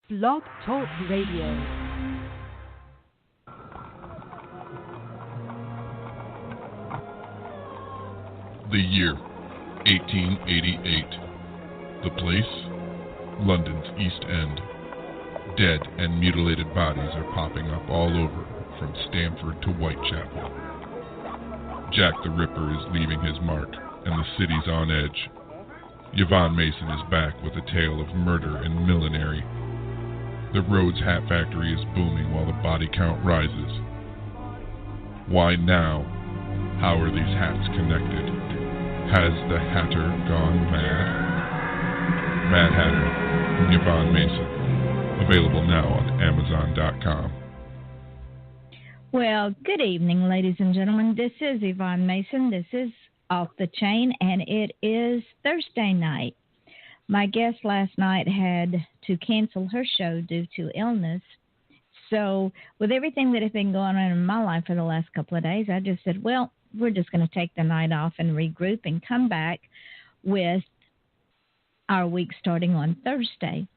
Blog Talk Radio. The year, 1888. The place, London's East End. Dead and mutilated bodies are popping up all over, from Stamford to Whitechapel. Jack the Ripper is leaving his mark, and the city's on edge. Yvonne-Maso is back with a tale of murder and millinery. The Rhodes Hat Factory is booming while the body count rises. Why now? How are these hats connected? Has the Hatter gone mad? Mad Hatter from Yvonne-Maso. Available now on Amazon.com. Well, good evening, ladies and gentlemen. This is Yvonne-Maso. This is Off the Chain, and it is Thursday night. My guest last night had to cancel her show due to illness. So with everything that has been going on in my life for the last couple of days, I just said, well, we're just going to take the night off and regroup and come back with our week starting on Thursday.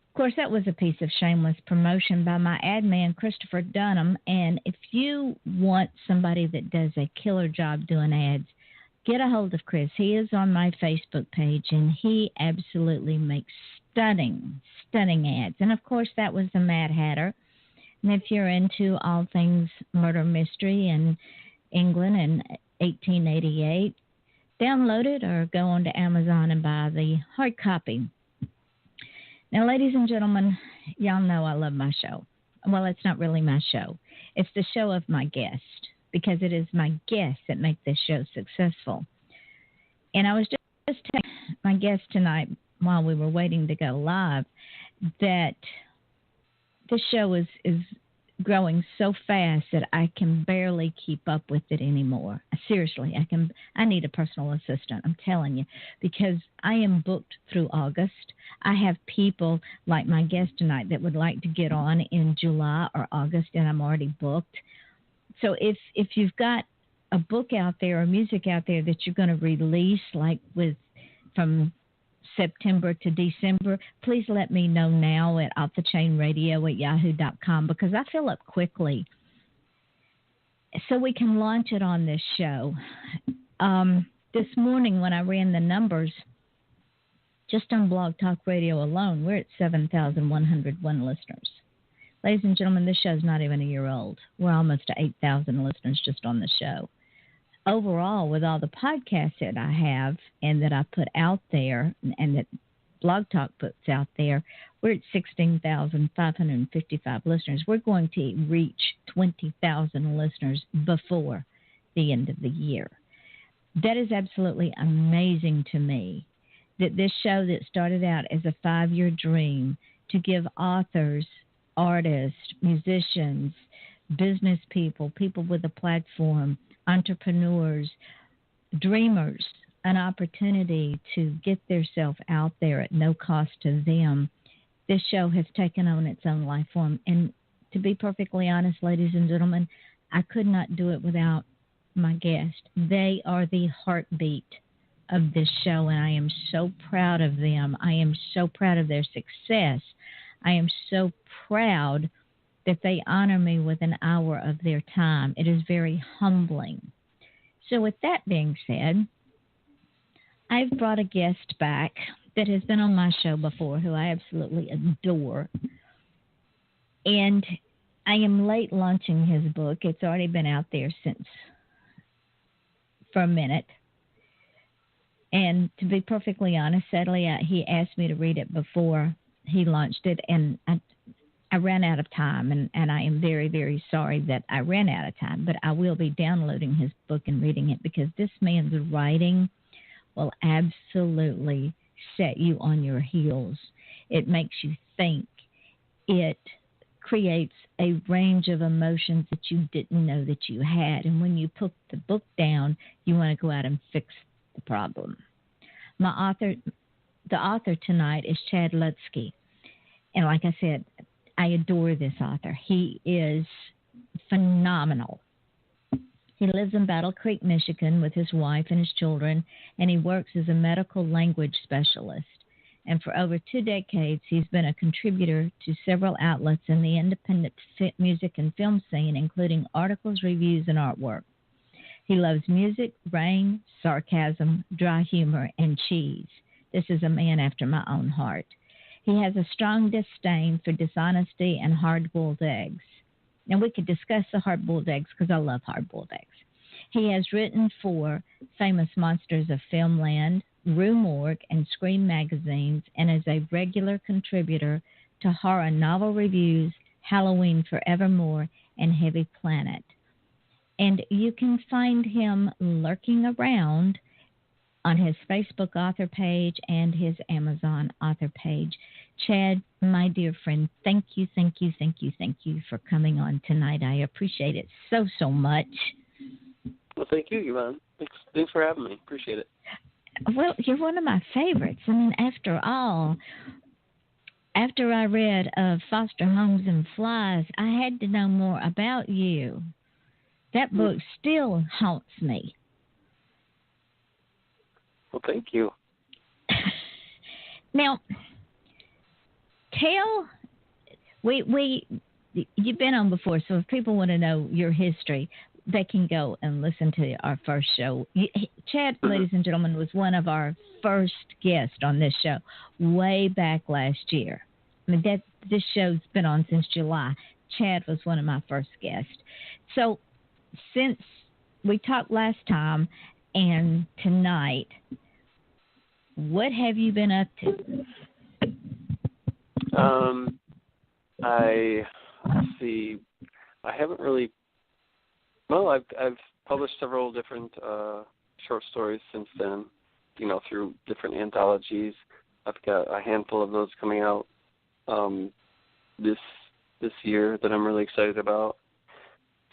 Of course, that was a piece of shameless promotion by my ad man, Christopher Dunham. And if you want somebody that does a killer job doing ads, get a hold of Chris. He is on my Facebook page, and he absolutely makes stunning ads. And, of course, that was the Mad Hatter. And if you're into all things murder mystery in England in 1888, download it or go on to Amazon and buy the hard copy. Now, ladies and gentlemen, y'all know I love my show. Well, it's not really my show. It's the show of my guest, because it is my guests that make this show successful. And I was just telling my guest tonight while we were waiting to go live that the show is growing so fast that I can barely keep up with it anymore. Seriously, I need a personal assistant, I'm telling you, because I am booked through August. I have people like my guest tonight that would like to get on in July or August, and I'm already booked. So if you've got a book out there or music out there that you're going to release, like from September to December, please let me know now at offthechainradio@yahoo.com, because I fill up quickly so we can launch it on this show. This morning when I ran the numbers, just on Blog Talk Radio alone, we're at 7,101 listeners. Ladies and gentlemen, this show's not even a year old. We're almost to 8,000 listeners just on the show. Overall, with all the podcasts that I have and that I put out there and that Blog Talk puts out there, we're at 16,555 listeners. We're going to reach 20,000 listeners before the end of the year. That is absolutely amazing to me, that this show that started out as a 5-year dream to give authors, artists, musicians, business people, people with a platform, entrepreneurs, dreamers, an opportunity to get themselves out there at no cost to them. This show has taken on its own life form. And to be perfectly honest, ladies and gentlemen, I could not do it without my guests. They are the heartbeat of this show, and I am so proud of them. I am so proud of their success. I am so proud that they honor me with an hour of their time. It is very humbling. So with that being said, I've brought a guest back that has been on my show before, who I absolutely adore. And I am late launching his book. It's already been out there for a minute. And to be perfectly honest, sadly, he asked me to read it before he launched it, and I ran out of time, and I am very, very sorry that I ran out of time, but I will be downloading his book and reading it, because this man's writing will absolutely set you on your heels. It makes you think. It creates a range of emotions that you didn't know that you had, and when you put the book down, you want to go out and fix the problem. The author tonight is Chad Lutzke, and like I said, I adore this author. He is phenomenal. He lives in Battle Creek, Michigan with his wife and his children, and he works as a medical language specialist. and for over 2 decades, he's been a contributor to several outlets in the independent music and film scene, including articles, reviews, and artwork. He loves music, rain, sarcasm, dry humor, and cheese. This is a man after my own heart. He has a strong disdain for dishonesty and hard-boiled eggs. And we could discuss the hard-boiled eggs because I love hard-boiled eggs. He has written for famous Monsters of Filmland, Rue Morgue, and Scream magazines, and is a regular contributor to horror novel reviews, Halloweenforevermore, and Heavy Planet. And you can find him lurking around on his Facebook author page and his Amazon author page. Chad, my dear friend, thank you for coming on tonight. I appreciate it so much. Well, thank you, Yvonne. Thanks for having me. Appreciate it. Well, you're one of my favorites. I mean, after all, after I read Foster Homes and Flies, I had to know more about you. That book still haunts me. Well, thank you. Now, you've been on before, so if people want to know your history, they can go and listen to our first show. Chad, ladies and gentlemen, was one of our first guests on this show way back last year. I mean, this show's been on since July. Chad was one of my first guests. So since we talked last time and tonight, what have you been up to? Let's see. I haven't really. Well, I've published several different short stories since then. Through different anthologies. I've got a handful of those coming out this year that I'm really excited about.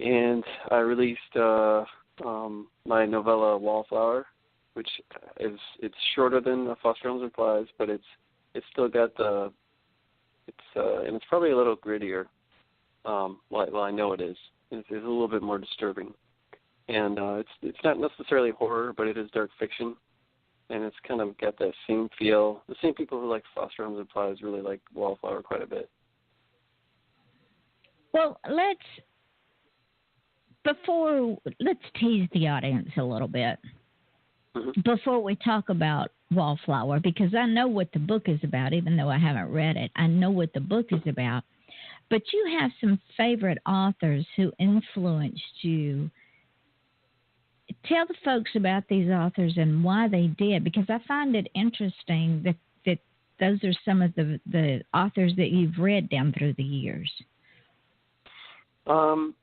And I released my novella Wallflower, which it's shorter than Foster Homes and Flies, but it's still got and it's probably a little grittier. Well, I know it is. It's a little bit more disturbing, and it's not necessarily horror, but it is dark fiction, and it's kind of got that same feel. The same people who like Foster Homes and Flies really like Wallflower quite a bit. Well, let's tease the audience a little bit before we talk about Wallflower, because I know what the book is about, even though I haven't read it. I know what the book is about. But you have some favorite authors who influenced you. Tell the folks about these authors and why they did, because I find it interesting that those are some of the authors that you've read down through the years. I'm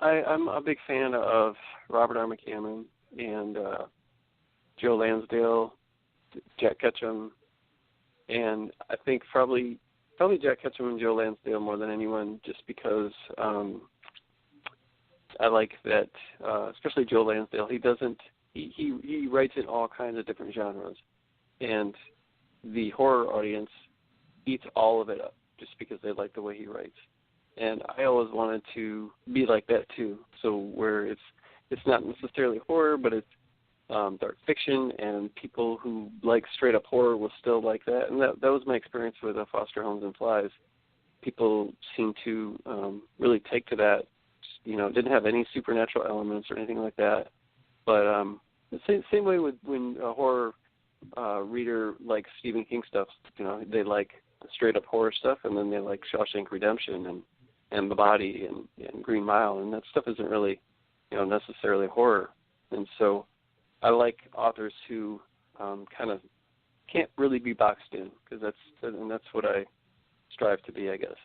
a big fan of Robert R. McCammon and Joe Lansdale, Jack Ketchum, and I think probably Jack Ketchum and Joe Lansdale more than anyone, just because I like that, especially Joe Lansdale. He writes in all kinds of different genres, and the horror audience eats all of it up just because they like the way he writes. And I always wanted to be like that too. So where it's not necessarily horror, but it's dark fiction, and people who like straight up horror will still like that. And that was my experience with Foster Homes and Flies. People seem to really take to that. It didn't have any supernatural elements or anything like that. But the same way with when a horror reader likes Stephen King stuff. They like straight up horror stuff, and then they like Shawshank Redemption and The Body and Green Mile, and that stuff isn't really necessarily horror. And so I like authors who kind of can't really be boxed in, because that's what I strive to be, I guess.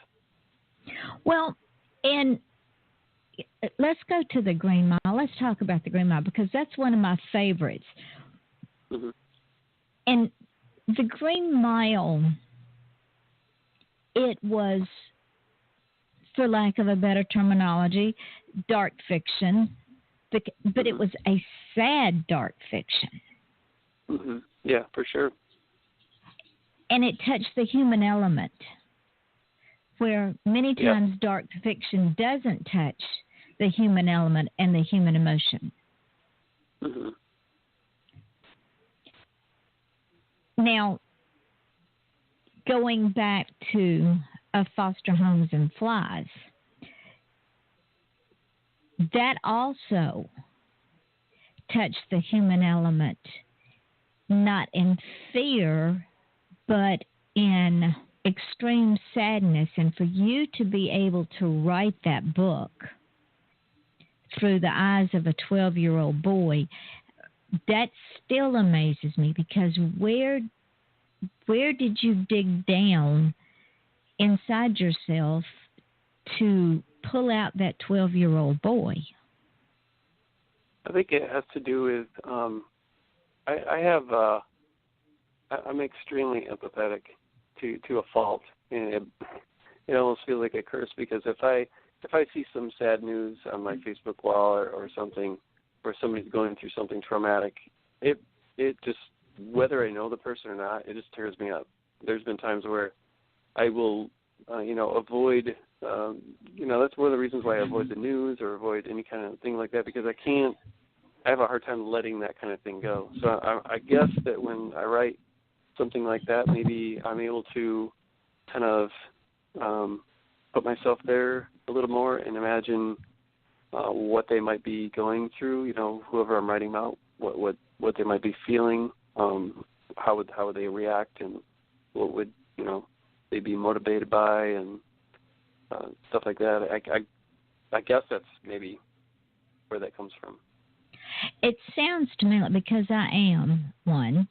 Well, and let's go to the Green Mile. Let's talk about the Green Mile, because that's one of my favorites. Mm-hmm. And the Green Mile, it was, for lack of a better terminology, dark fiction, but it was a sad dark fiction. Mm-hmm. Yeah, for sure. And it touched the human element, where many times dark fiction doesn't touch the human element and the human emotion. Mm-hmm. Now, going back to foster homes and flies, that also touched the human element, not in fear, but in extreme sadness. And for you to be able to write that book through the eyes of a 12-year-old boy, that still amazes me, because where did you dig down inside yourself to pull out that 12-year-old boy? I think it has to do with I'm extremely empathetic to a fault, and it almost feels like a curse, because if I see some sad news on my Facebook wall or something, where somebody's going through something traumatic, it just, whether I know the person or not, it just tears me up. There's been times where I will, avoid, that's one of the reasons why I avoid the news or avoid any kind of thing like that, because I have a hard time letting that kind of thing go. So I guess that when I write something like that, maybe I'm able to kind of put myself there a little more and imagine what they might be going through, whoever I'm writing about, what they might be feeling, how would they react, and what would, they be motivated by, and stuff like that. I guess that's maybe where that comes from. It sounds to me like, because I am one,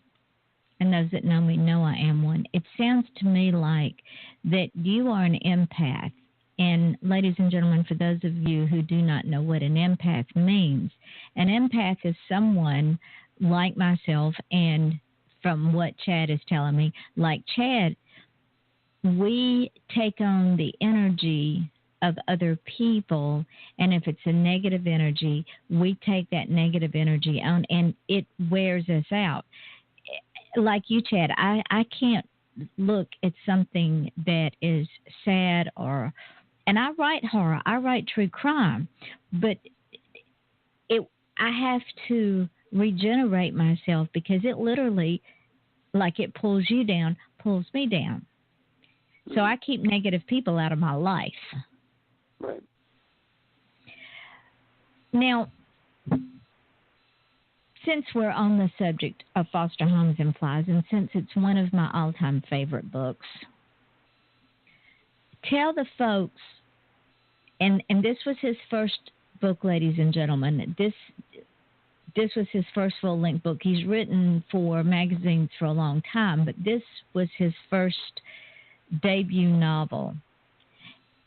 and those that know me know I am one, it sounds to me like that you are an empath. And ladies and gentlemen, for those of you who do not know what an empath means, an empath is someone like myself, and from what Chad is telling me, like Chad, we take on the energy of other people, and if it's a negative energy, we take that negative energy on, and it wears us out. Like you, Chad, I can't look at something that is sad, and I write horror, I write true crime, but I have to regenerate myself, because it literally, like it pulls you down, pulls me down. So I keep negative people out of my life. Right. Now, since we're on the subject of foster homes and flies, and since it's one of my all-time favorite books, tell the folks, and this was his first book, ladies and gentlemen. This was his first full-length book. He's written for magazines for a long time, but this was his first debut novel.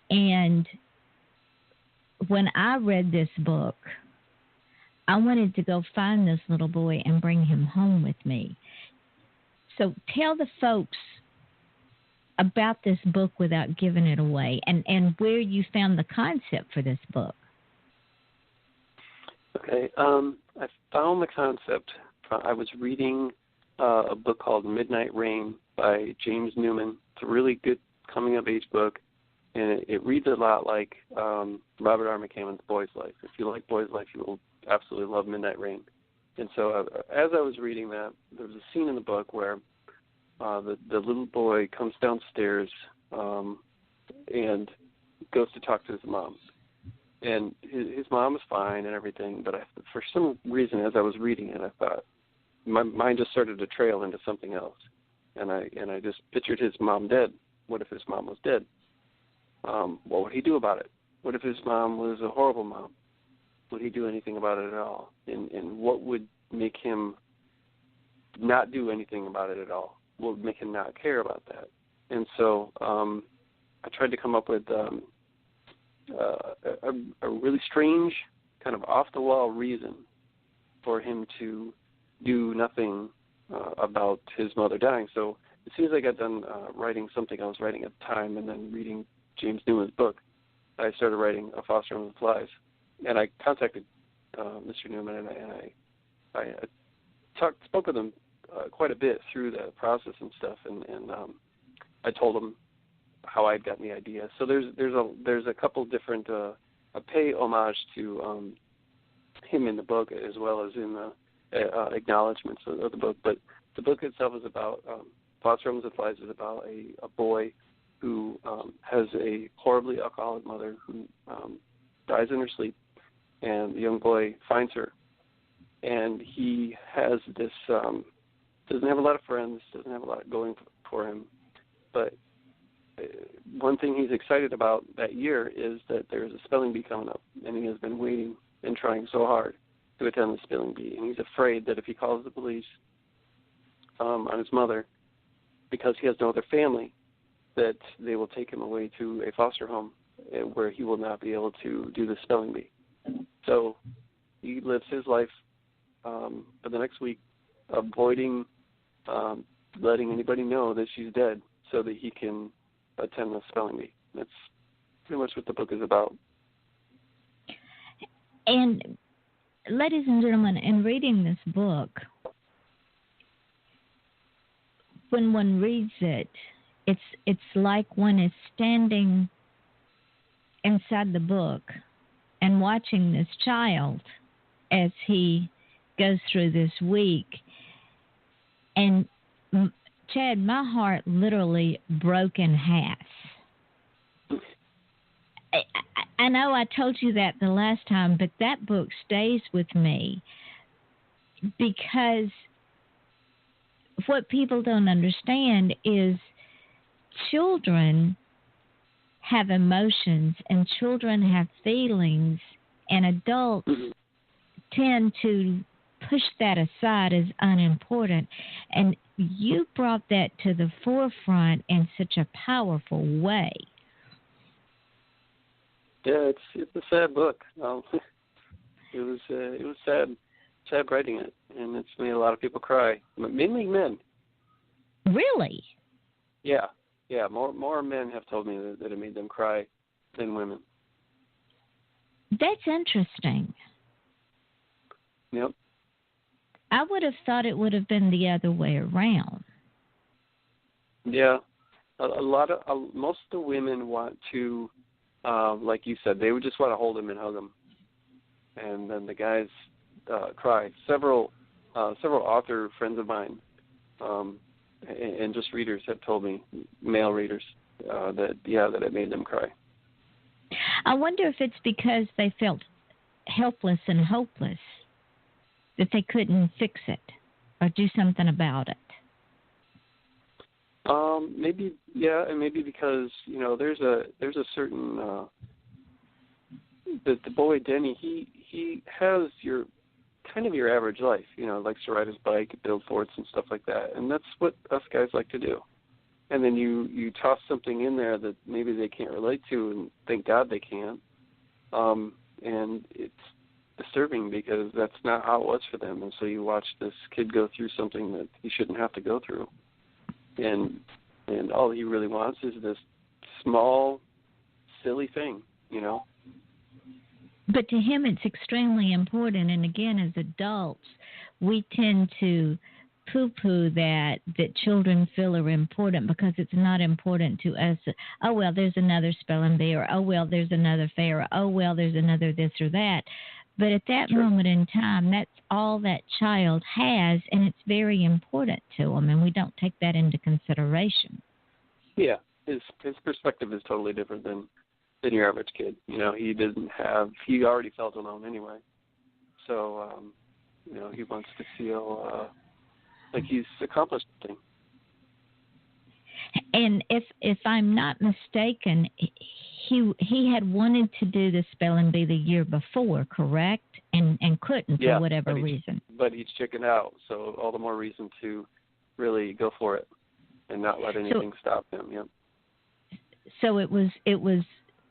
And when I read this book, I wanted to go find this little boy and bring him home with me. So tell the folks about this book without giving it away, and where you found the concept for this book. Okay. I found the concept. I was reading a book called Midnight Rain by James Newman. It's a really good coming-of-age book, and it reads a lot like Robert R. McCammon's Boy's Life. If you like Boy's Life, you will absolutely love Midnight Rain. And so as I was reading that, there was a scene in the book where the little boy comes downstairs and goes to talk to his mom. And his mom is fine and everything, but for some reason, as I was reading it, I thought, my mind just started to trail into something else. And I just pictured his mom dead. What if his mom was dead? What would he do about it? What if his mom was a horrible mom? Would he do anything about it at all? And what would make him not do anything about it at all? What would make him not care about that? And so I tried to come up with a really strange, kind of off-the-wall reason for him to do nothing about his mother dying. So as soon as I got done writing something I was writing at the time and then reading James Newman's book, I started writing A Foster Home and Flies. And I contacted Mr. Newman, and I spoke with him quite a bit through the process and stuff, and I told him how I'd gotten the idea. So there's a couple different I pay homage to him in the book as well as in the acknowledgments of the book. But the book itself is about Foster Homes with Flies is about a boy who has a horribly alcoholic mother who dies in her sleep, and the young boy finds her, and he has this doesn't have a lot of friends, doesn't have a lot going for him, but one thing he's excited about that year is that there's a spelling bee coming up, and he has been waiting and trying so hard to attend the spelling bee, and he's afraid that if he calls the police on his mother, because he has no other family, that they will take him away to a foster home where he will not be able to do the spelling bee. So he lives his life for the next week avoiding letting anybody know that she's dead so that he can attend the spelling bee. That's pretty much what the book is about. And ladies and gentlemen, in reading this book, when one reads it, it's like one is standing inside the book and watching this child as he goes through this week. And Chad, my heart literally broke in half. I know I told you that the last time, but that book stays with me because what people don't understand is children have emotions and children have feelings, and adults tend to push that aside as unimportant. And you brought that to the forefront in such a powerful way. Yeah, it's a sad book. It was sad writing it, and it's made a lot of people cry, mainly men. Really? Yeah. More men have told me that it made them cry than women. That's interesting. Yep. I would have thought it would have been the other way around. Yeah, most of the women want to, like you said, they would just want to hold him and hug him, and then the guys cry. Several author friends of mine, and just readers have told me, male readers, that it made them cry. I wonder if it's because they felt helpless and hopeless, that they couldn't fix it or do something about it. Maybe, yeah, and maybe because there's a certain the boy Denny, he has your average life, likes to ride his bike, build forts and stuff like that, and that's what us guys like to do. And then you toss something in there that maybe they can't relate to, and thank God they can't. And it's disturbing because that's not how it was for them. And so you watch this kid go through something that he shouldn't have to go through. And all he really wants is this small, silly thing, But to him it's extremely important. And again, as adults, we tend to poo-poo that children feel are important because it's not important to us. Oh, well, there's another spelling bee, or oh, well, there's another fair, or oh, well, there's another this or that. But at that moment in time, that's all that child has, and it's very important to them, and we don't take that into consideration. Yeah, his perspective is totally different than your average kid. He already felt alone anyway. So, he wants to feel like he's accomplished something. And if I'm not mistaken, he had wanted to do the spelling bee the year before, correct? And couldn't for whatever reason. But he's chickened out, so all the more reason to really go for it and not let anything stop him. Yep. So it was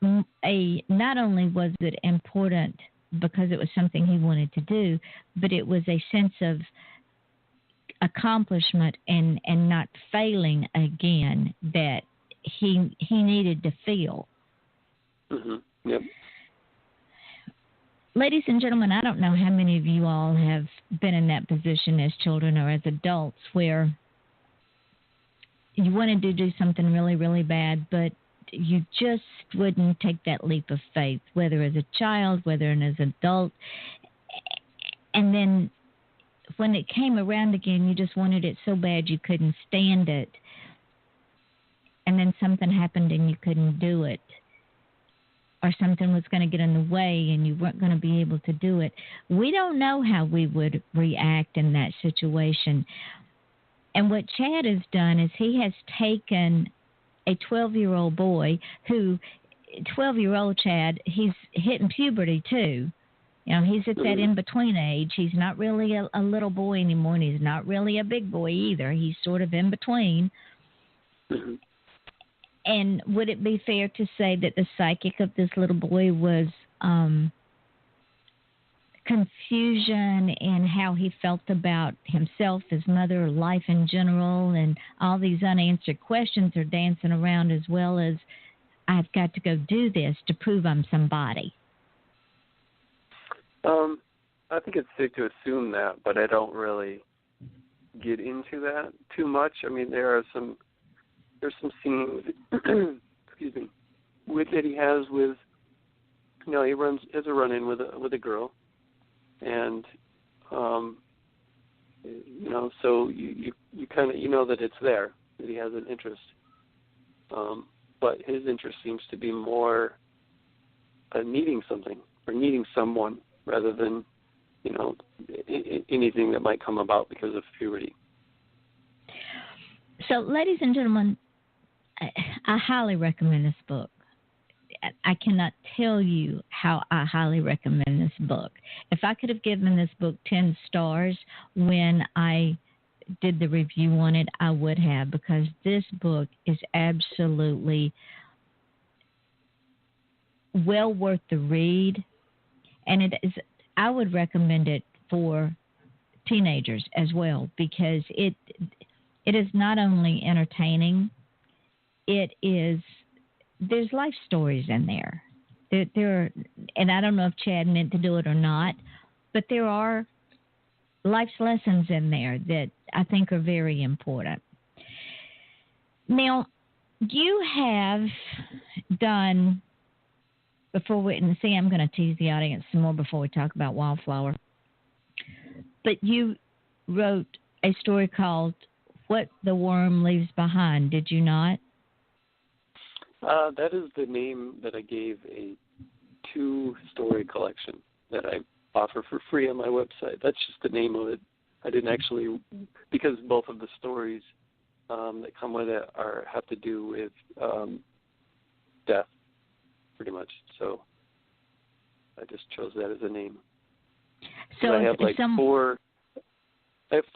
not only was it important because it was something he wanted to do, but it was a sense of accomplishment and not failing again that he needed to feel. Mm-hmm. Yep. Ladies and gentlemen, I don't know how many of you all have been in that position as children or as adults where you wanted to do something really, really bad, but you just wouldn't take that leap of faith, whether as a child, whether as an adult. And then when it came around again, you just wanted it so bad you couldn't stand it. and then something happened and you couldn't do it, or something was going to get in the way and you weren't going to be able to do it. We don't know how we would react in that situation. And what Chad has done is he has taken a 12-year-old boy who, 12-year-old Chad, he's hitting puberty too. You know, he's at that in-between age. He's not really a little boy anymore, and he's not really a big boy either. He's sort of in between. Mm-hmm. And would it be fair to say that the psychic of this little boy was confusion in how he felt about himself, his mother, life in general, and all these unanswered questions are dancing around, as well as, I've got to go do this to prove I'm somebody? I think it's safe to assume that, but I don't really get into that too much. I mean, there's some scenes, excuse me, that he has with, he has a run-in with a girl, and so you kind of that it's there, that he has an interest, but his interest seems to be more needing something or needing someone rather than anything that might come about because of puberty. So, ladies and gentlemen, I highly recommend this book. I cannot tell you how I highly recommend this book. If I could have given this book 10 stars when I did the review on it, I would have, because this book is absolutely well worth the read. And it is, I would recommend it for teenagers as well, because it is not only entertaining, there's life stories in there. There, and I don't know if Chad meant to do it or not, but there are life's lessons in there that I think are very important. Now, you have done, before we, and see, I'm going to tease the audience some more before we talk about Wildflower, but you wrote a story called What the Worm Leaves Behind, did you not? That is the name that I gave a 2-story collection that I offer for free on my website. That's just the name of it. I didn't actually, because both of the stories that come with it have to do with death, pretty much. So I just chose that as a name. So I have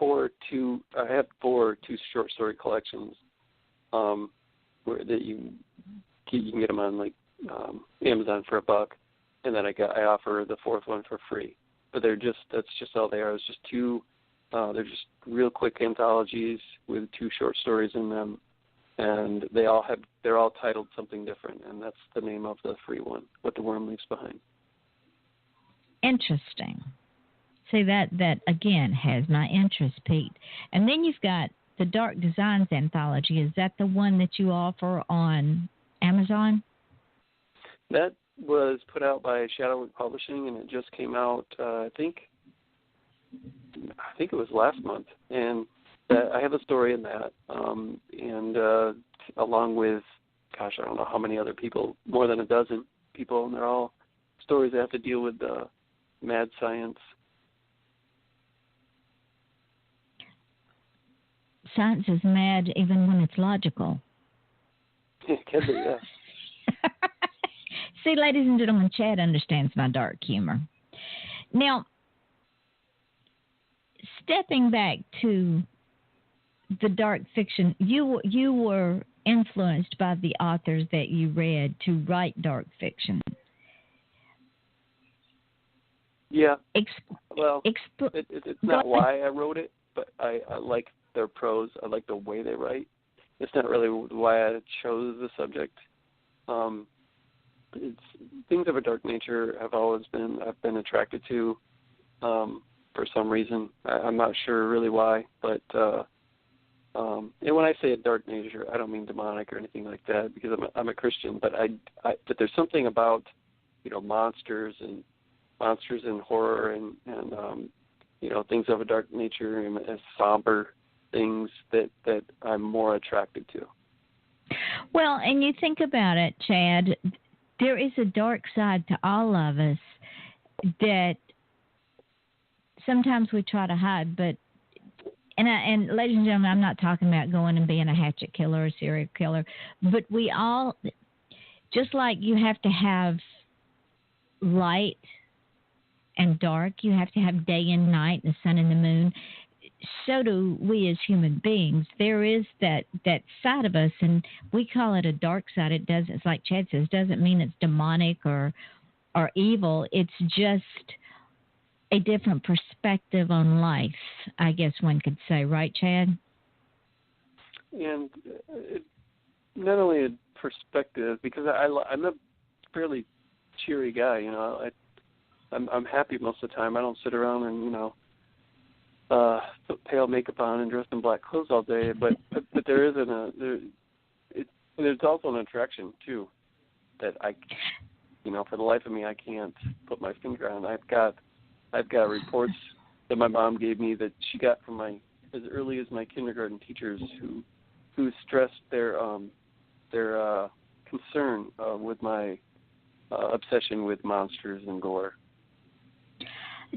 four 2 short story collections that you can get them on Amazon for $1, and then I offer the 4th one for free. But that's just all they are. It's just 2. They're just real quick anthologies with 2 short stories in them, and they're all titled something different, and that's the name of the free one, What the Worm Leaves Behind. Interesting. See, that again has my interest peaked. And then you've got the Dark Designs anthology. Is that the one that you offer on Amazon? That was put out by Shadowwick Publishing, and it just came out, I think it was last month. And I have a story in that, and along with, I don't know how many other people, more than a dozen people, and they're all stories that have to deal with mad science. Science is mad even when it's logical. It can be, yeah. See, ladies and gentlemen, Chad understands my dark humor. Now, stepping back to the dark fiction, you were influenced by the authors that you read to write dark fiction. Yeah. It's not why I wrote it, but I like their prose. I like the way they write. It's not really why I chose the subject. Things of a dark nature I've been attracted to for some reason. I'm not sure really why, but and when I say a dark nature, I don't mean demonic or anything like that, because I'm a Christian. But but there's something about monsters and horror and things of a dark nature and somber things that I'm more attracted to. Well, and you think about it, Chad, there is a dark side to all of us that sometimes we try to hide, but and ladies and gentlemen, I'm not talking about going and being a hatchet killer or serial killer, but we all, just like you have to have light and dark, you have to have day and night, the sun and the moon, so do we as human beings. There is that side of us, and we call it a dark side. It doesn't, it's like Chad says, doesn't mean it's demonic or evil. It's just a different perspective on life, I guess one could say. Right, Chad? And not only a perspective, because I'm a fairly cheery guy, you know. I'm happy most of the time. I don't sit around and, you know, put pale makeup on and dress in black clothes all day. But there is there's also an attraction too that for the life of me, I can't put my finger on. I've got reports that my mom gave me that she got from as early as my kindergarten teachers who stressed their concern with my obsession with monsters and gore.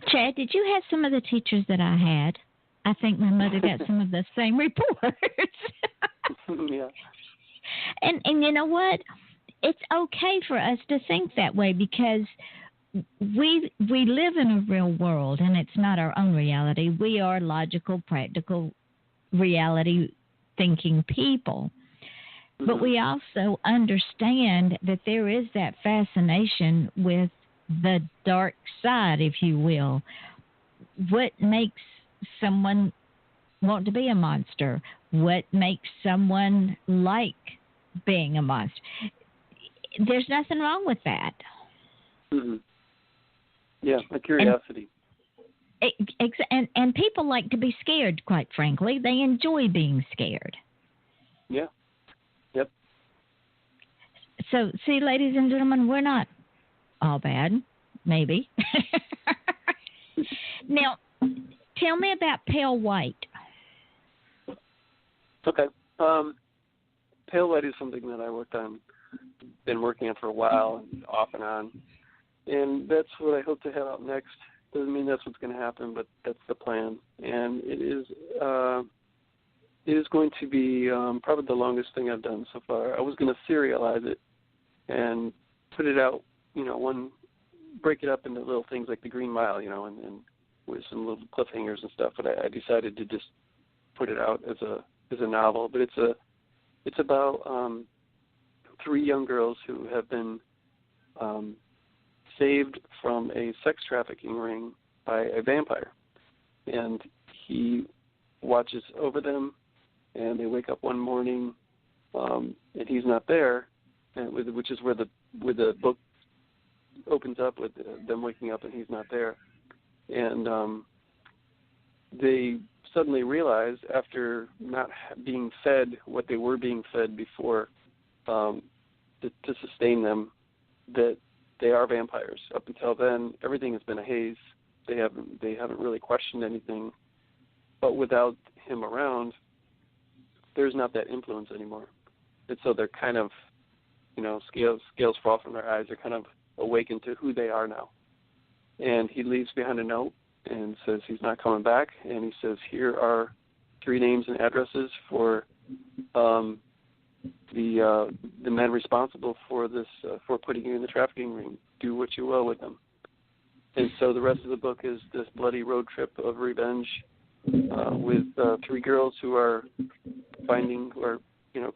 Chad, did you have some of the teachers that I had? I think my mother got some of the same reports. Yeah. And you know what? It's okay for us to think that way because we live in a real world, and it's not our own reality. We are logical, practical, reality-thinking people. Mm-hmm. But we also understand that there is that fascination with the dark side, if you will. What makes someone want to be a monster? What makes someone like being a monster? There's nothing wrong with that. Mm-hmm. Yeah, a curiosity. And people like to be scared, quite frankly. They enjoy being scared. Yeah. Yep. So, see, ladies and gentlemen, we're not all bad, maybe. Now, tell me about Pale White. Okay. Pale White is something that been working on for a while, off and on. And that's what I hope to have out next. Doesn't mean that's what's going to happen, but that's the plan. And it is going to be probably the longest thing I've done so far. I was going to serialize it and put it out, break it up into little things like the Green Mile, and with some little cliffhangers and stuff. But I decided to just put it out as a novel. But it's about 3 young girls who have been saved from a sex trafficking ring by a vampire, and he watches over them, and they wake up one morning, and he's not there, and which is where the book opens up, with them waking up and he's not there, and they suddenly realize, after not being fed what they were being fed before, to sustain them, that they are vampires. Up until then, everything has been a haze. They haven't really questioned anything. But without him around, there's not that influence anymore. And so they're kind of, scales fall from their eyes. They're kind of awakened to who they are now. And he leaves behind a note and says he's not coming back. And he says, here are 3 names and addresses for the men responsible for this, for putting you in the trafficking ring. Do what you will with them. And so the rest of the book is this bloody road trip of revenge with 3 girls who are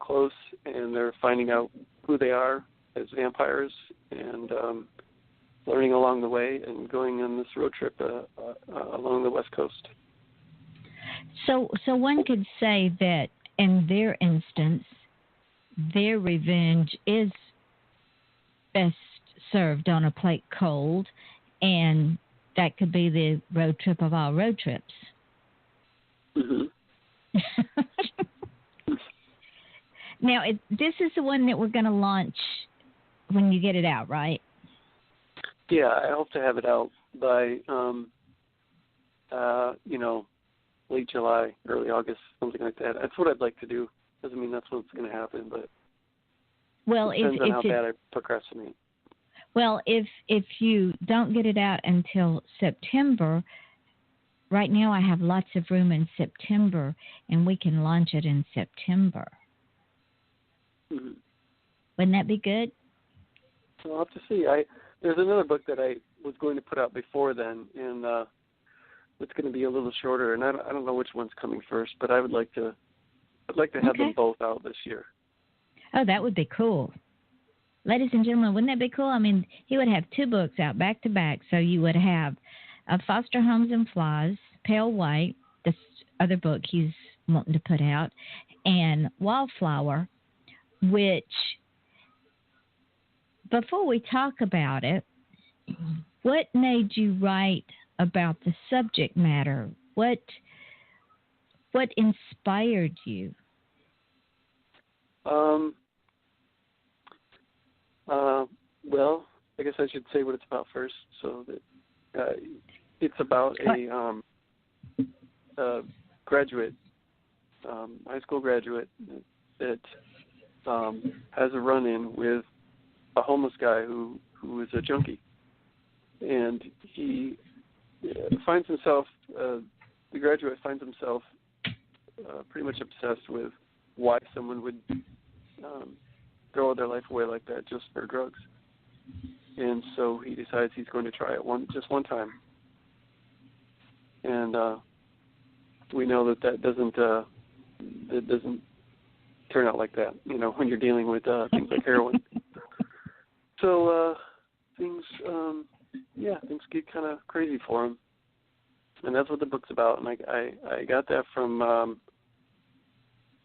close, and they're finding out who they are as vampires, and learning along the way, and going on this road trip along the West Coast. So one could say that in their instance, their revenge is best served on a plate cold, and that could be the road trip of all road trips. Mm-hmm. Now, this is the one that we're going to launch when you get it out, right? Yeah, I hope to have it out by, late July, early August, something like that. That's what I'd like to do. Doesn't mean that's what's going to happen, but Well, depends on how bad I procrastinate. Well, if you don't get it out until September, right now I have lots of room in September, and we can launch it in September. Mm-hmm. Wouldn't that be good? I'll have to see. There's another book that I was going to put out before then, and it's going to be a little shorter, and I don't know which one's coming first, but I'd like to have them both out this year. Oh, that would be cool. Ladies and gentlemen, wouldn't that be cool? I mean, he would have 2 books out back to back, so you would have Foster Homes and Flies, Pale White, this other book he's wanting to put out, and Wildflower, which, before we talk about it, what made you write about the subject matter? What inspired you? Well, I guess I should say what it's about first. So that it's about a graduate, high school graduate that has a run-in with a homeless guy who is a junkie, and he finds himself. The graduate finds himself pretty much obsessed with why someone would throw their life away like that just for drugs. And so he decides he's going to try it just one time. And we know that doesn't turn out like that, when you're dealing with things like heroin. So things get kind of crazy for him. And that's what the book's about. And I got that from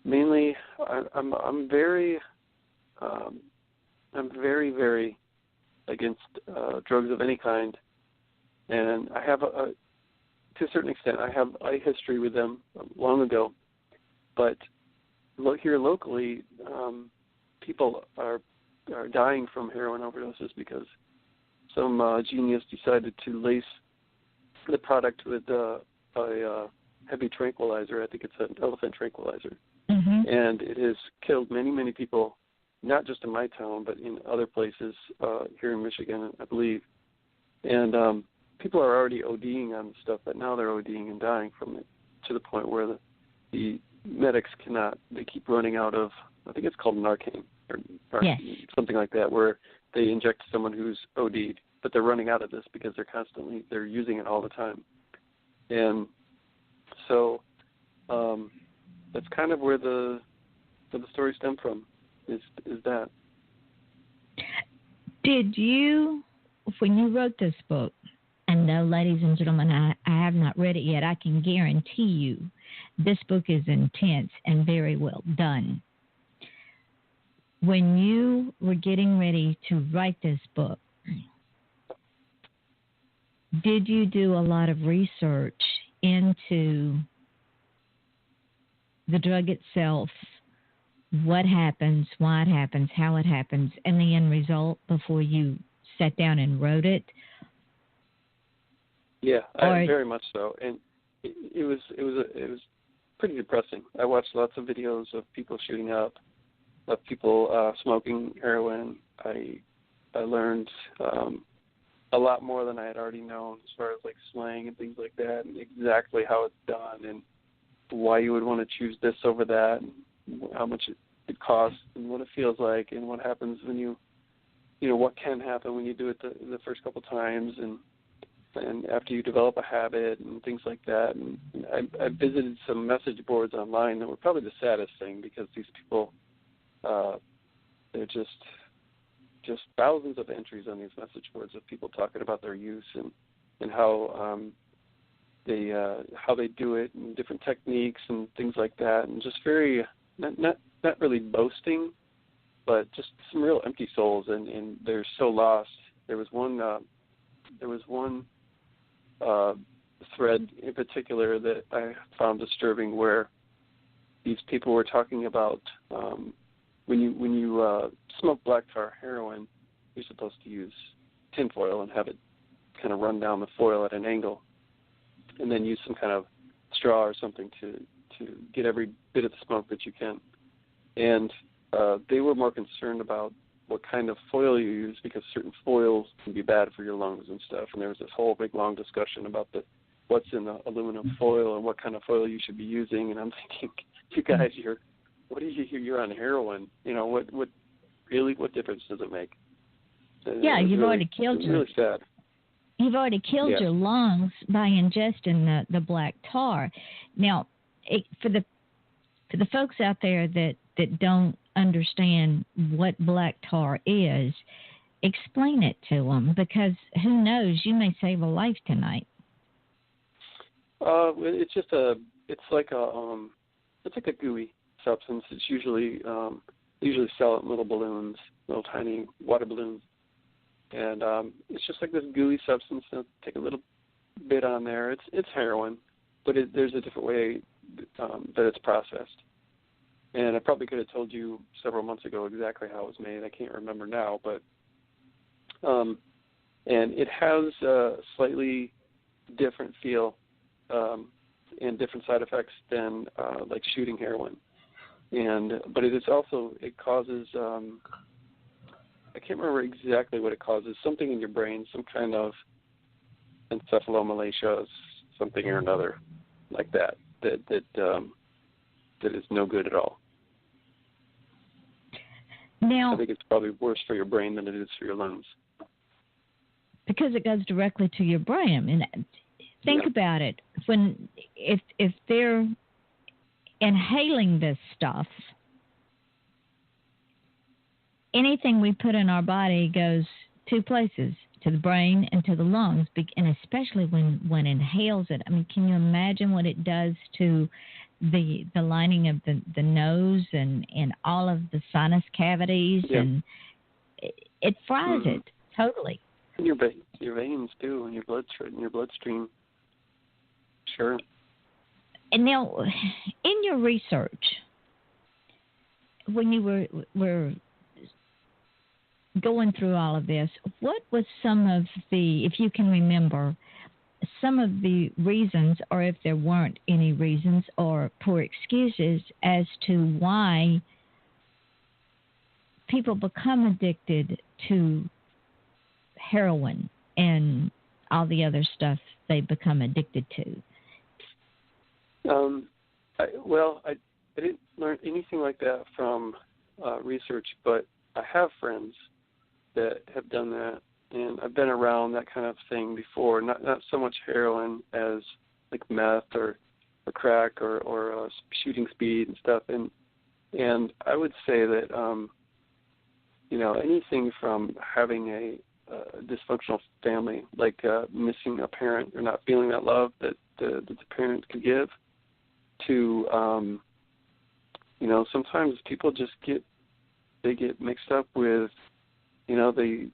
mainly I'm very very against drugs of any kind, and I have to a certain extent I have a history with them long ago. But here locally, people are dying from heroin overdoses because some genius decided to lace the product with a heavy tranquilizer. I think it's an elephant tranquilizer. Mm-hmm. And it has killed many, many people, not just in my town, but in other places here in Michigan, I believe. And people are already ODing on the stuff, but now they're ODing and dying from it to the point where the medics cannot. They keep running out of, I think it's called Narcan or yes, something like that, where they inject someone who's OD'd, but they're running out of this because they're using it all the time. And so that's kind of where the story stemmed from, is that. Did you, when you wrote this book, and no, ladies and gentlemen, I have not read it yet, I can guarantee you this book is intense and very well done. When you were getting ready to write this book, did you do a lot of research into the drug itself, what happens, why it happens, how it happens, and the end result before you sat down and wrote it? Yeah, very much so. And it was pretty depressing. I watched lots of videos of people shooting up, of people smoking heroin. I learned a lot more than I had already known as far as like slang and things like that, and exactly how it's done, and why you would want to choose this over that, and how much it costs, and what it feels like, and what happens when you what can happen when you do it the first couple times, and after you develop a habit and things like that. And I visited some message boards online that were probably the saddest thing, because these people, they're just thousands of entries on these message boards of people talking about their use and how they do it, and different techniques and things like that, and just very not really boasting, but just some real empty souls, and they're so lost. There was one thread in particular that I found disturbing, where these people were talking about when you smoke black tar heroin, you're supposed to use tinfoil and have it kind of run down the foil at an angle, and then use some kind of straw or something to get every bit of the smoke that you can. And they were more concerned about what kind of foil you use, because certain foils can be bad for your lungs and stuff. And there was this whole big long discussion about what's in the aluminum foil and what kind of foil you should be using. And I'm thinking, you guys, you're on heroin. What difference does it make? Yeah, you've already killed really sad. You've already killed your lungs by ingesting the black tar. Now, for the folks out there that don't understand what black tar is, explain it to them, because who knows, you may save a life tonight. It's like a gooey substance. It's usually sell it in little balloons, little tiny water balloons, and it's just like this gooey substance. They'll take a little bit on there. It's heroin, but there's a different way that it's processed. And I probably could have told you several months ago exactly how it was made. I can't remember now, but and it has a slightly different feel and different side effects than like shooting heroin. But it causes I can't remember exactly what it causes. Something in your brain, some kind of encephalomalacia, something or another like that is no good at all. Now, I think it's probably worse for your brain than it is for your lungs. Because it goes directly to your brain. And think about it. If they're inhaling this stuff, anything we put in our body goes two places, to the brain and to the lungs, and especially when it inhales it. I mean, can you imagine what it does to the lining of the nose and all of the sinus cavities? And it fries it totally. And your veins too, and your bloodstream. Sure. And now, in your research, when you were going through all of this, what was some of the, if you can remember, some of the reasons, or if there weren't any reasons or poor excuses as to why people become addicted to heroin and all the other stuff they become addicted to? I didn't learn anything like that from research, but I have friends that have done that, and I've been around that kind of thing before. Not so much heroin as like meth or crack or shooting speed and stuff. And I would say that anything from having a dysfunctional family, like missing a parent or not feeling that love that the parent could give, to sometimes people just get mixed up with, they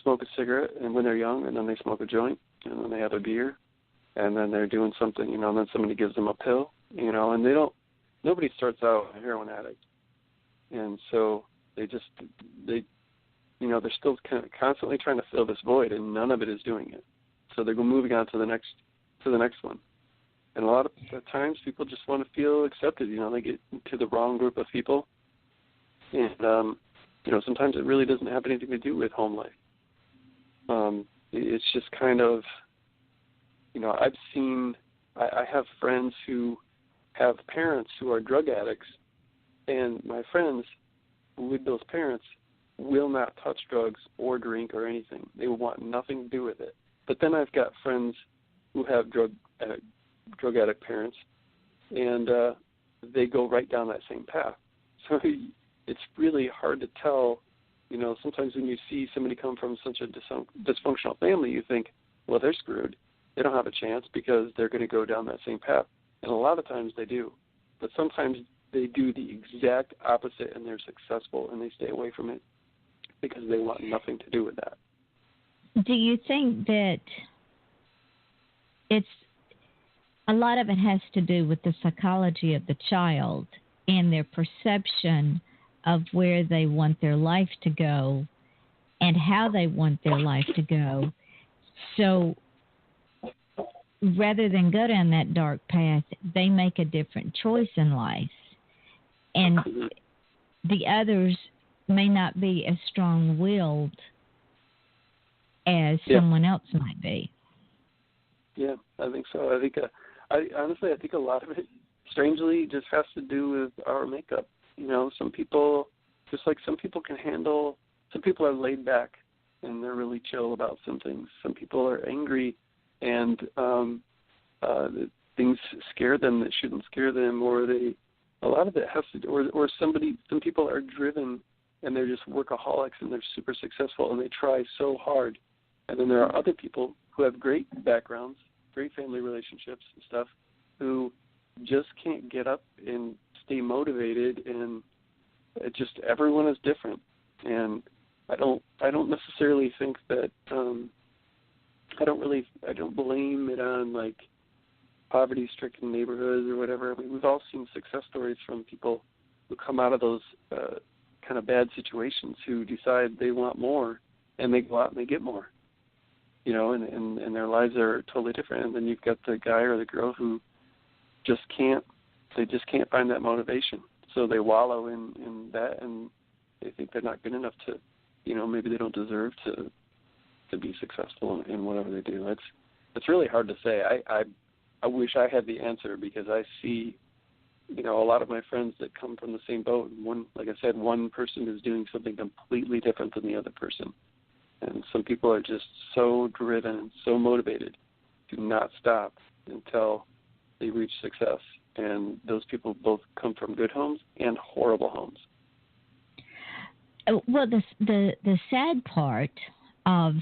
smoke a cigarette and when they're young, and then they smoke a joint, and then they have a beer, and then they're doing something, and then somebody gives them a pill, and nobody starts out a heroin addict, and so they're still kind of constantly trying to fill this void, and none of it is doing it. So they're moving on to the next one. And a lot of times people just want to feel accepted. They get into the wrong group of people. And, sometimes it really doesn't have anything to do with home life. It's just kind of, I have friends who have parents who are drug addicts, and my friends with those parents will not touch drugs or drink or anything. They will want nothing to do with it. But then I've got friends who have drug addict parents, and they go right down that same path. So it's really hard to tell. Sometimes when you see somebody come from such a dysfunctional family, you think, well, they're screwed. They don't have a chance because they're going to go down that same path. And a lot of times they do. But sometimes they do the exact opposite, and they're successful, and they stay away from it because they want nothing to do with that. Do you think that a lot of it has to do with the psychology of the child and their perception of where they want their life to go and how they want their life to go? So rather than go down that dark path, they make a different choice in life. And the others may not be as strong-willed as someone else might be. Yeah, I think so. I think, honestly, I think a lot of it, strangely, just has to do with our makeup. You know, some people, just like some people can handle, some people are laid back and they're really chill about some things. Some people are angry and things scare them that shouldn't scare them, or a lot of it has to do, or some people are driven and they're just workaholics and they're super successful and they try so hard. And then there are other people who have great backgrounds, great family relationships and stuff, who just can't get up and stay motivated, and it just, everyone is different. And I don't necessarily think that I don't blame it on like poverty-stricken neighborhoods or whatever. I mean, we've all seen success stories from people who come out of those kind of bad situations, who decide they want more, and they go out and they get more, you know, and their lives are totally different. And then you've got the guy or the girl who just can't find that motivation. So they wallow in that, and they think they're not good enough to, you know, maybe they don't deserve to be successful in whatever they do. It's really hard to say. I wish I had the answer, because I see, you know, a lot of my friends that come from the same boat. And like I said, one person is doing something completely different than the other person. And some people are just so driven and so motivated to not stop until they reach success. And those people both come from good homes and horrible homes. Well, the sad part of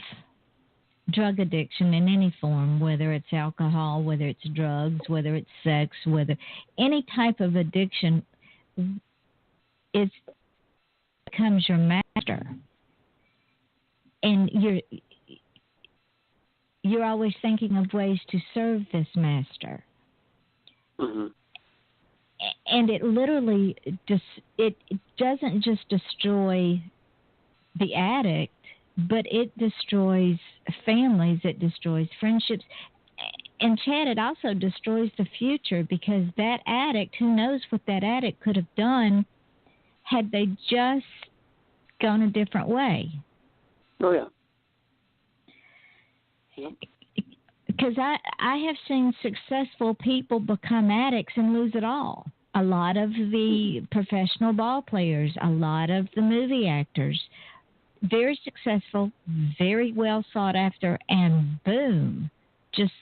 drug addiction in any form, whether it's alcohol, whether it's drugs, whether it's sex, whether any type of addiction, it becomes your master. And you're always thinking of ways to serve this master. Mm-hmm. And it literally it doesn't just destroy the addict, but it destroys families, it destroys friendships. And Chad, it also destroys the future, because that addict, who knows what that addict could have done had they just gone a different way. Oh, yeah. Yep. Because I have seen successful people become addicts and lose it all. A lot of the professional ball players, a lot of the movie actors, very successful, very well sought after, and boom, just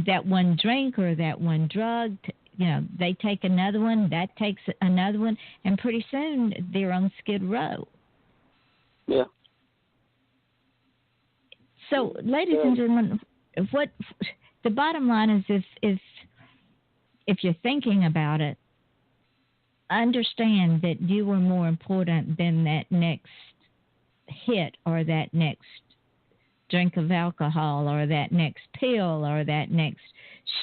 that one drink or that one drug, you know, they take another one, that takes another one, and pretty soon they're on Skid Row. Yeah. So, ladies and gentlemen, what the bottom line is, if you're thinking about it, understand that you are more important than that next hit or that next drink of alcohol or that next pill or that next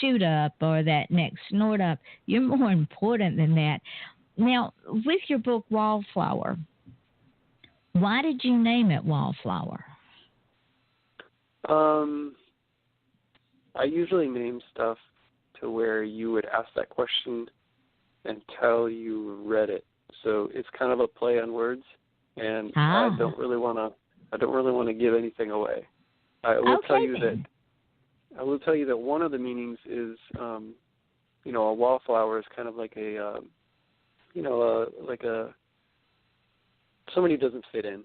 shoot up or that next snort up. You're more important than that. Now, with your book Wallflower, why did you name it Wallflower? I usually name stuff to where you would ask that question until you read it. So it's kind of a play on words, and I don't really want to give anything away. I will tell you that one of the meanings is, you know, a wallflower is kind of like a, you know, like a somebody who doesn't fit in,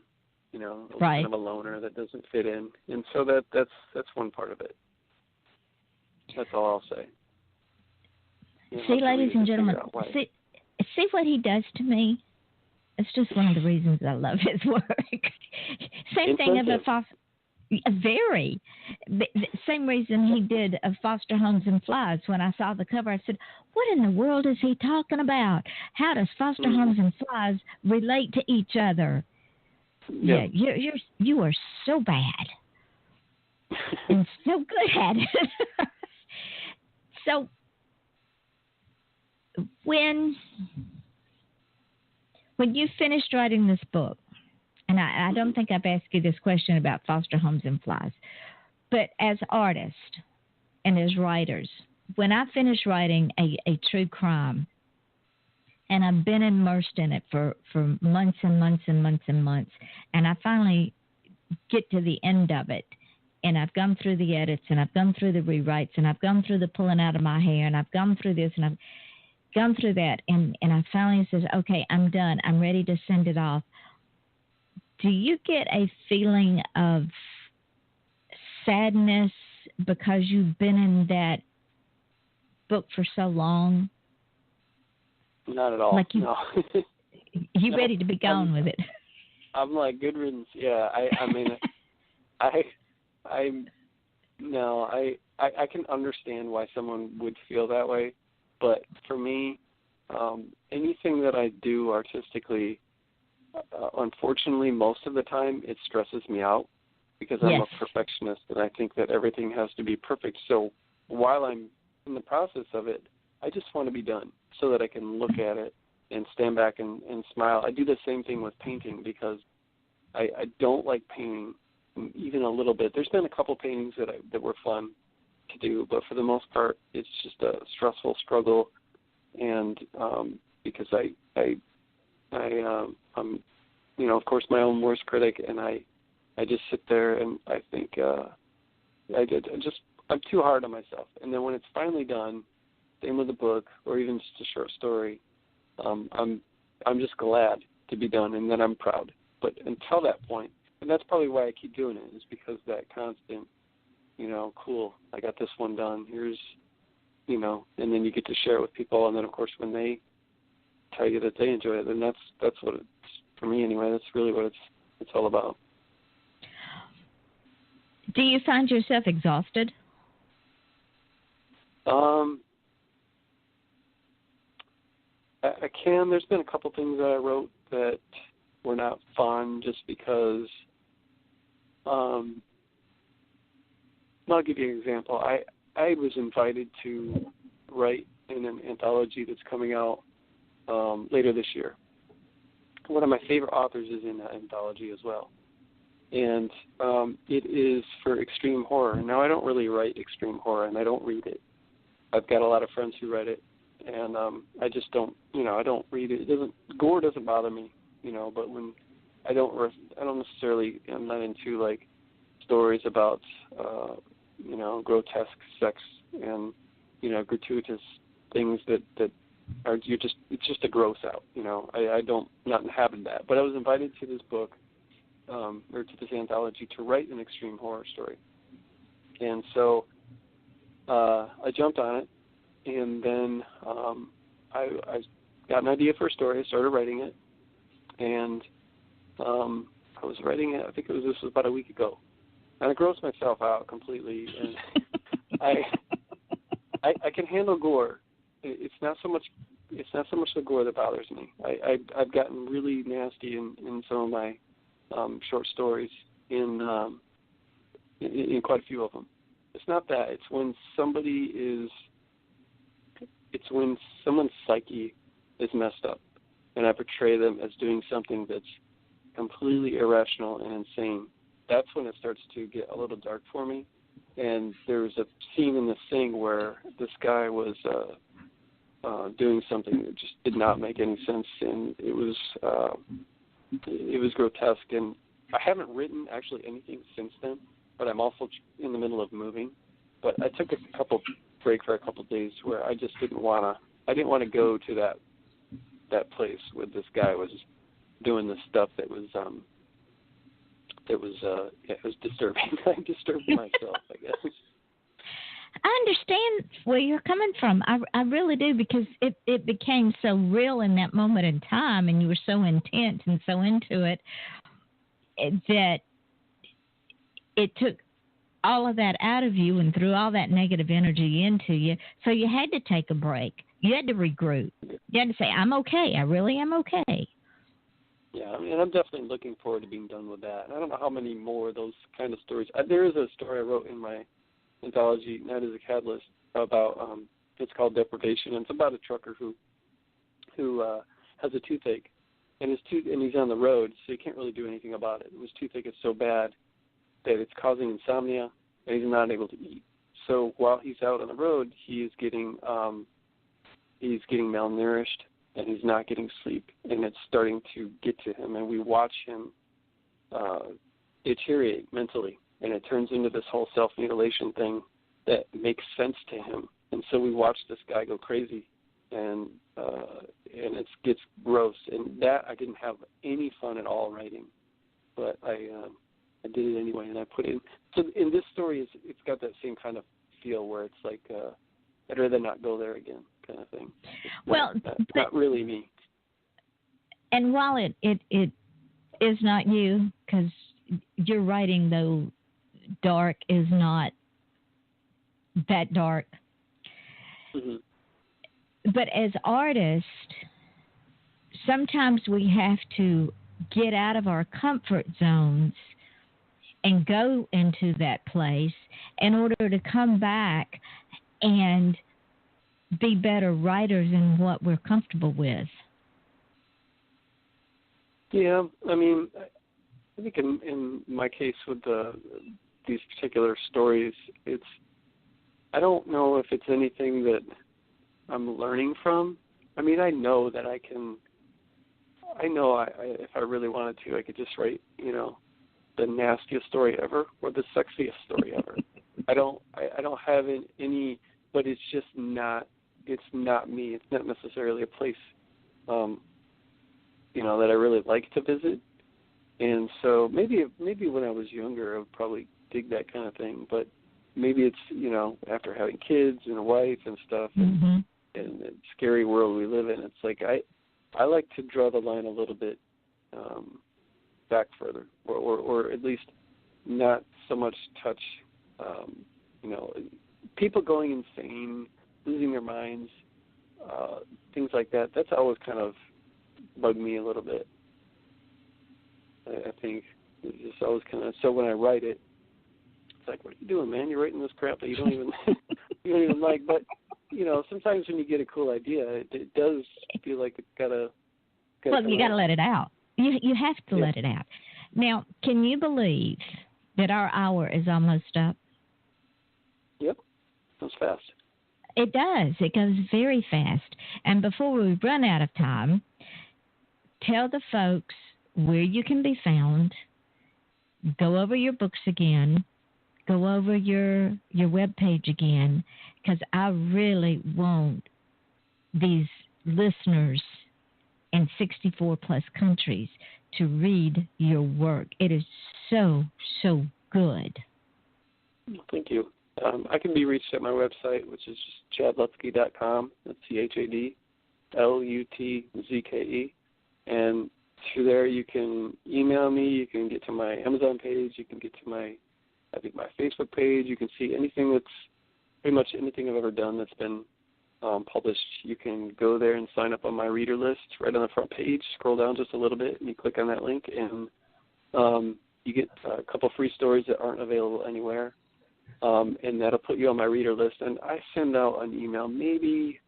you know, right. Kind of a loner that doesn't fit in, and so that's one part of it. That's all I'll say. See, ladies and gentlemen, see what he does to me? It's just one of the reasons I love his work. Same thing of same reason he did of Foster Homes and Flies. When I saw the cover, I said, what in the world is he talking about? How does Foster Homes and Flies relate to each other? Yep. Yeah, you are so bad and so good at it. So when you finished writing this book, and I don't think I've asked you this question about Foster Homes and Flies, but as artists and as writers, when I finish writing a true crime, And I've been immersed in it for months and months and months and months. And I finally get to the end of it. And I've gone through the edits, and I've gone through the rewrites, and I've gone through the pulling out of my hair, and I've gone through this, and I've gone through that. And I finally says, okay, I'm done. I'm ready to send it off. Do you get a feeling of sadness because you've been in that book for so long? Not at all. Like no. You're No, ready to be gone with it. I'm like, good riddance. Yeah, I mean, I can understand why someone would feel that way, but for me, anything that I do artistically, unfortunately, most of the time it stresses me out because I'm a perfectionist and I think that everything has to be perfect. So while I'm in the process of it, I just want to be done so that I can look at it and stand back and smile. I do the same thing with painting because I don't like painting even a little bit. There's been a couple paintings that were fun to do, but for the most part, it's just a stressful struggle. And because I'm, of course, my own worst critic, and I just sit there and I think I'm too hard on myself. And then when it's finally done, same with a book or even just a short story, I'm just glad to be done, and then I'm proud. But until that point, and that's probably why I keep doing it, is because that constant, cool, I got this one done. Here's, and then you get to share it with people, and then of course when they tell you that they enjoy it, then that's what it's, for me anyway. That's really what it's all about. Do you find yourself exhausted? I can. There's been a couple things that I wrote that were not fun just because. I'll give you an example. I was invited to write in an anthology that's coming out later this year. One of my favorite authors is in that anthology as well. And it is for extreme horror. Now, I don't really write extreme horror, and I don't read it. I've got a lot of friends who write it, and I just don't, I don't read it. Gore doesn't bother me, but when I don't necessarily, I'm not into, like, stories about, grotesque sex and, gratuitous things that are, it's just a gross out, I don't, not inhabit that. But I was invited to this book, or to this anthology to write an extreme horror story. And so I jumped on it, and then I got an idea for a story. I started writing it, and I was writing it, I think this was about a week ago. And I grossed myself out completely, and I can handle gore. It's not so much the gore that bothers me. I've gotten really nasty in some of my short stories in quite a few of them. It's not that. It's when someone's psyche is messed up, and I portray them as doing something that's completely irrational and insane. That's when it starts to get a little dark for me. And there was a scene in this thing where this guy was doing something that just did not make any sense, and it was grotesque. And I haven't written actually anything since then, but I'm also in the middle of moving. But I took a break for a couple of days where I just didn't want to go to that place where this guy was doing this stuff that was it was disturbing. I disturbed myself, I guess. I understand where you're coming from. I really do, because it became so real in that moment in time, and you were so intent and so into it that it took all of that out of you and threw all that negative energy into you. So you had to take a break. You had to regroup. You had to say, I'm okay. I really am okay. Yeah, I mean, I'm definitely looking forward to being done with that. I don't know how many more of those kind of stories. There is a story I wrote in my anthology, Night as a Catalyst, about, it's called Deprivation, and it's about a trucker who has a toothache, and he's on the road, so he can't really do anything about it. His toothache is so bad that it's causing insomnia, and he's not able to eat. So while he's out on the road, he is getting malnourished, and he's not getting sleep, and it's starting to get to him, and we watch him deteriorate mentally, and it turns into this whole self-mutilation thing that makes sense to him. And so we watch this guy go crazy, and it gets gross. And that I didn't have any fun at all writing, but I did it anyway, and I put in. So in this story, it's got that same kind of feel where it's like I'd rather not go there again kind of thing. It's not really me. And while it is not you, because your writing, though dark, is not that dark. Mm-hmm. But as artists, sometimes we have to get out of our comfort zones and go into that place in order to come back and be better writers in what we're comfortable with. Yeah, I mean, I think in my case with these particular stories, I don't know if it's anything that I'm learning from. I mean, I know that I if I really wanted to, I could just write, the nastiest story ever or the sexiest story ever. I don't have any, but it's just not, it's not me. It's not necessarily a place, that I really like to visit. And so maybe when I was younger, I would probably dig that kind of thing. But maybe it's, after having kids and a wife and stuff, mm-hmm. and the scary world we live in, it's like I like to draw the line a little bit back further, or at least not so much touch, people going insane, losing their minds, things like that. That's always kind of bugged me a little bit. I think it's just always kind of, so when I write it, it's like, what are you doing, man? You're writing this crap that you don't even like. But sometimes when you get a cool idea, it does feel like it's gotta. Well, you got to let it out. You have to let it out. Now, can you believe that our hour is almost up? Yep, goes fast. It does. It goes very fast. And before we run out of time, tell the folks where you can be found. Go over your books again. Go over your webpage again, because I really want these listeners in 64-plus countries to read your work. It is so, so good. Thank you. I can be reached at my website, which is just chadlutzke.com. That's ChadLutzke. And through there you can email me. You can get to my Amazon page. You can get to my Facebook page. You can see anything that's pretty much anything I've ever done that's been published. You can go there and sign up on my reader list right on the front page. Scroll down just a little bit, and you click on that link, and you get a couple free stories that aren't available anywhere, and that'll put you on my reader list. And I send out an email maybe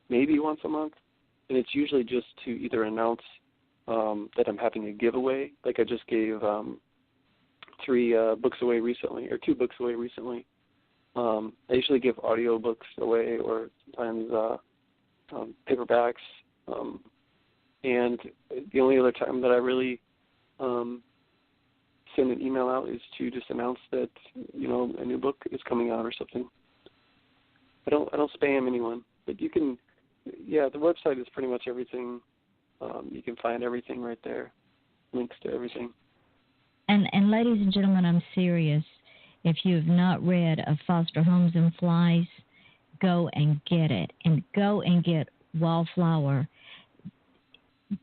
once a month, and it's usually just to either announce that I'm having a giveaway, like I just gave 2 books away recently. I usually give audio books away, or sometimes paperbacks. And the only other time that I really send an email out is to just announce that a new book is coming out or something. I don't spam anyone, but you can. Yeah, the website is pretty much everything. You can find everything right there, links to everything. And ladies and gentlemen, I'm serious. If you have not read Of Foster Homes and Flies, go and get it. And go and get Wallflower.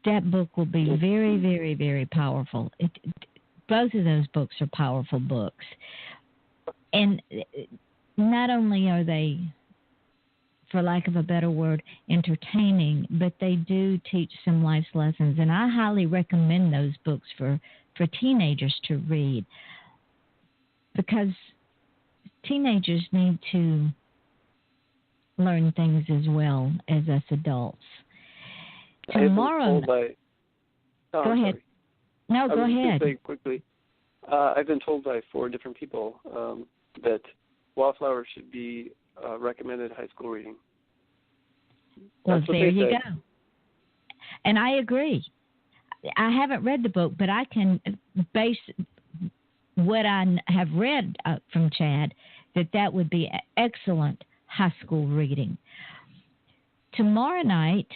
That book will be very, very, very powerful. Both of those books are powerful books. And not only are they, for lack of a better word, entertaining, but they do teach some life lessons. And I highly recommend those books for teenagers to read, because teenagers need to learn things as well as us adults. Tomorrow. Go ahead. No, go ahead. Say quickly, I've been told by 4 different people that Wallflower should be recommended high school reading. Well, there you go. And I agree. I haven't read the book, but I can base what I have read from Chad that would be excellent high school reading. Tomorrow night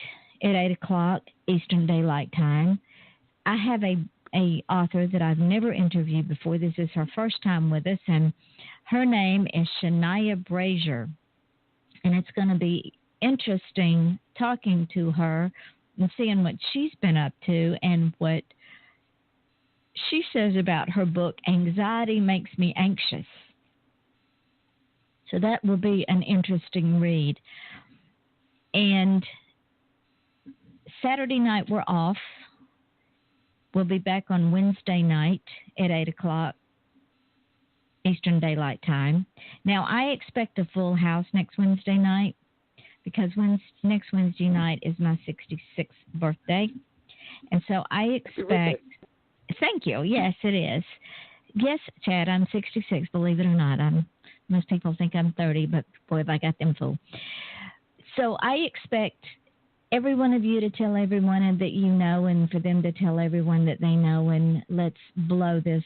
at 8 o'clock Eastern Daylight Time, I have a author that I've never interviewed before. This is her first time with us, and her name is Shania Brazier. And it's going to be interesting talking to her and seeing what she's been up to and what she says about her book, Anxiety Makes Me Anxious. So that will be an interesting read. And Saturday night we're off. We'll be back on Wednesday night at 8 o'clock Eastern Daylight Time. Now, I expect a full house next Wednesday night because next Wednesday night is my 66th birthday. And so I expect... Thank you. Yes, it is. Yes, Chad, I'm 66, believe it or not. Most people think I'm 30, but boy, have I got them fooled. So I expect every one of you to tell everyone that you know and for them to tell everyone that they know, and let's blow this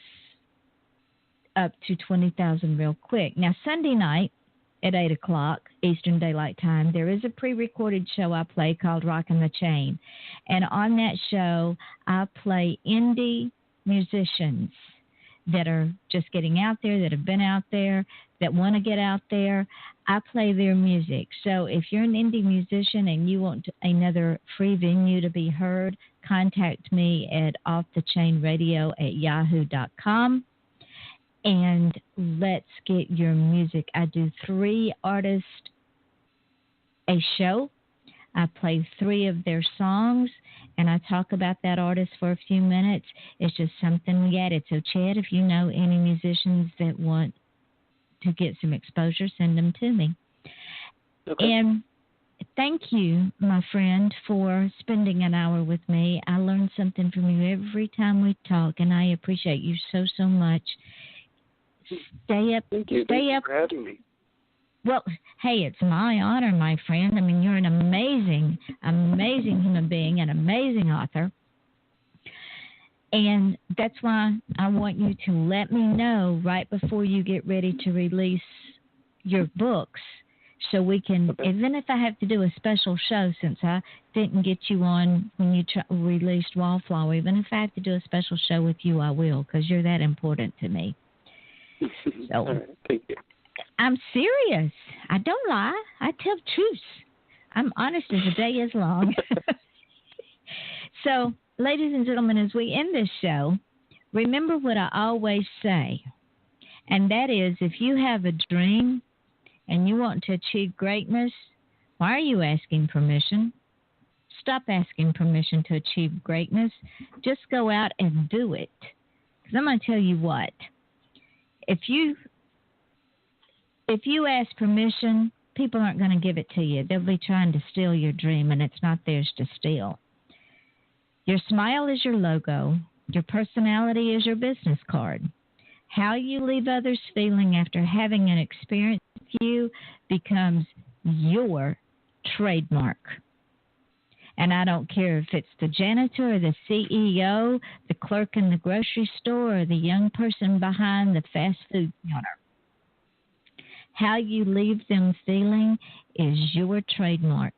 up to 20,000 real quick. Now, Sunday night at 8 o'clock Eastern Daylight Time, there is a pre-recorded show I play called Rockin' the Chain. And on that show, I play indie musicians that are just getting out there, that have been out there, that want to get out there. I play their music. So if you're an indie musician and you want another free venue to be heard, contact me at offthechainradio@yahoo.com. And let's get your music. I do 3 artists a show. I play 3 of their songs, and I talk about that artist for a few minutes. It's just something we added. So, Chad, if you know any musicians that want to get some exposure, send them to me. Okay. And thank you, my friend, for spending an hour with me. I learn something from you every time we talk, and I appreciate you so, so much. Stay up. Thank you. Stay up. For having me. Well, hey, it's my honor, my friend. I mean, you're an amazing, amazing human being, an amazing author. And that's why I want you to let me know right before you get ready to release your books so we can, even if I have to do a special show, since I didn't get you on when you released Wallflower, even if I have to do a special show with you, I will, because you're that important to me. So, all right, thank you. I'm serious. I don't lie. I tell truth. I'm honest as the day is long. So, ladies and gentlemen, as we end this show, remember what I always say, and that is, if you have a dream and you want to achieve greatness, why are you asking permission? Stop asking permission to achieve greatness. Just go out and do it. Because I'm going to tell you what. If you ask permission, people aren't going to give it to you. They'll be trying to steal your dream, and it's not theirs to steal. Your smile is your logo. Your personality is your business card. How you leave others feeling after having an experience with you becomes your trademark. And I don't care if it's the janitor or the CEO, the clerk in the grocery store, or the young person behind the fast food counter. How you leave them feeling is your trademark.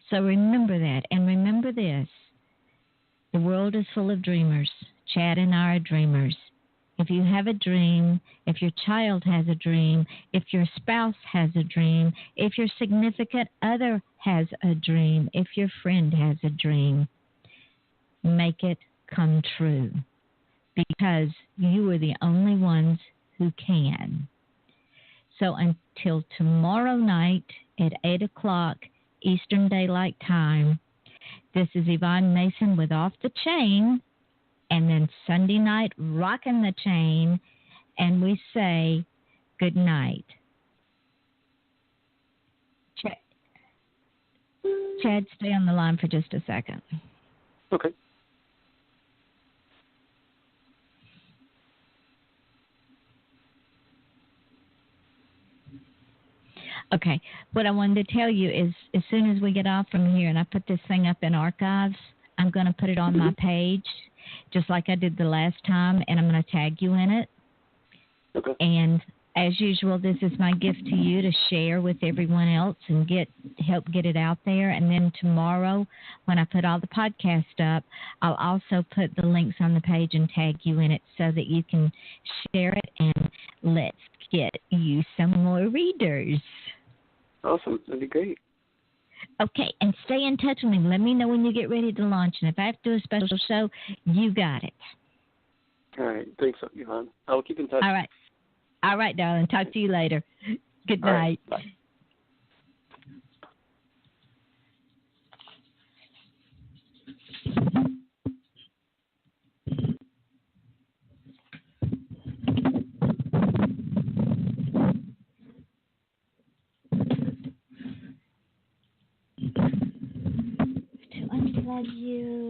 So remember that. And remember this. The world is full of dreamers. Chad and I are dreamers. If you have a dream, if your child has a dream, if your spouse has a dream, if your significant other has a dream, if your friend has a dream, make it come true, because you are the only ones who can. So until tomorrow night at 8 o'clock Eastern Daylight Time, this is Yvonne Mason with Off the Chain. And then Sunday night, Rockin' the Chain, and we say good night. Chad, stay on the line for just a second. Okay. Okay. What I wanted to tell you is as soon as we get off from here and I put this thing up in archives, I'm going to put it on my page just like I did the last time, and I'm going to tag you in it. Okay. And as usual, this is my gift to you to share with everyone else and help get it out there. And then tomorrow, when I put all the podcast up, I'll also put the links on the page and tag you in it so that you can share it, and let's get you some more readers. Awesome. That'd be great. Okay, and stay in touch with me. Let me know when you get ready to launch. And if I have to do a special show, you got it. All right. Thanks, Yvonne. I'll keep in touch. All right. All right, darling. Talk to you later. Good night. All right. Bye. To unplug you.